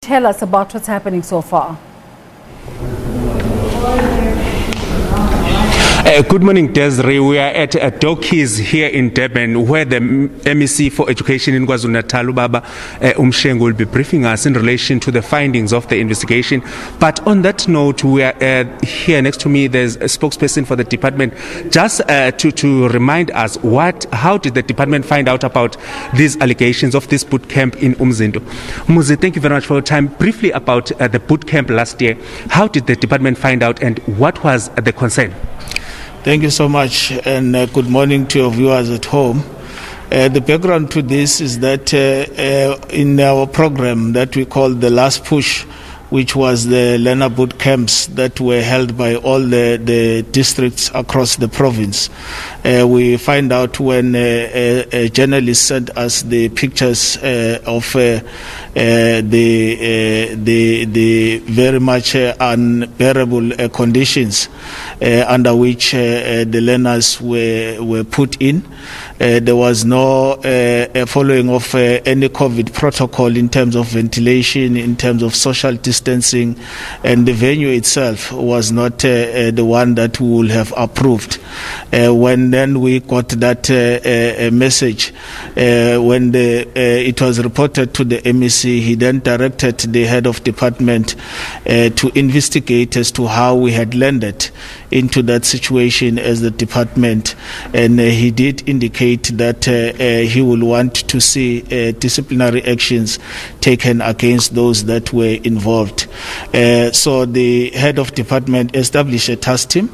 Tell us about what's happening so far. Good morning, Desiree. We are at Dokies here in Durban, where the MEC for Education in KwaZulu-Natal Mshengu will be briefing us in relation to the findings of the investigation. But on that note, we are here next to me. There's a spokesperson for the department. Just to remind us, how did the department find out about these allegations of this boot camp in Umzinto? Muzi, thank you very much for your time. Briefly about the boot camp last year. How did the department find out, and what was the concern? Thank you so much, and good morning to your viewers at home. The background to this is that in our program that we call the Last Push, which was the learner boot camps that were held by all the districts across the province. We find out when a journalist sent us the pictures of the very much unbearable conditions under which the learners were put in. There was no following of any COVID protocol in terms of ventilation, in terms of social distancing, and the venue itself was not the one that we would have approved. When then we got that message, when it was reported to the MEC, he then directed the head of department to investigate as to how we had landed into that situation as the department, and he did indicate that he will want to see disciplinary actions taken against those that were involved. So the head of department established a task team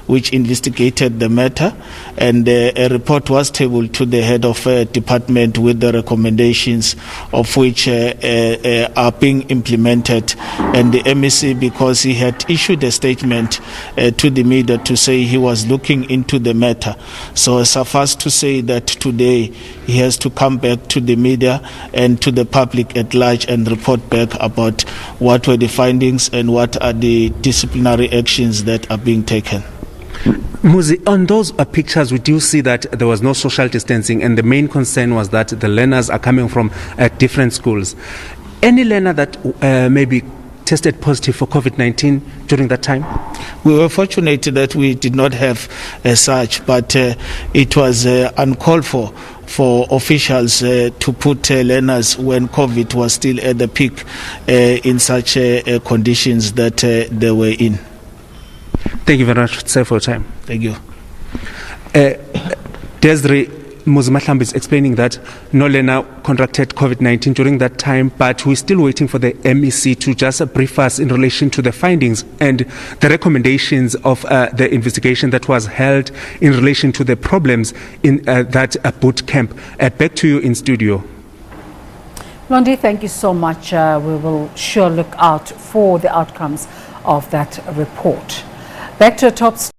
which investigated the matter, and a report was tabled to the head of department with the recommendations of which are being implemented. And the MEC, because he had issued a statement to the media to say he was looking into the matter, so suffice to say that today he has to come back to the media and to the public at large and report back about what were the findings and what are the disciplinary actions that are being taken. Muzi, on those pictures, we do see that there was no social distancing, and the main concern was that the learners are coming from different schools. Any learner that maybe tested positive for COVID-19 during that time? We were fortunate that we did not have such, but it was uncalled for officials to put learners when COVID was still at the peak in such conditions that they were in. Thank you very much, sir, for your time. Thank you. Desiree, Muzi is explaining that no learner contracted COVID-19 during that time, but we're still waiting for the MEC to just brief us in relation to the findings and the recommendations of the investigation that was held in relation to the problems in that boot camp. Back to you in studio. Mlondi, thank you so much. We will sure look out for the outcomes of that report. Back to the top story.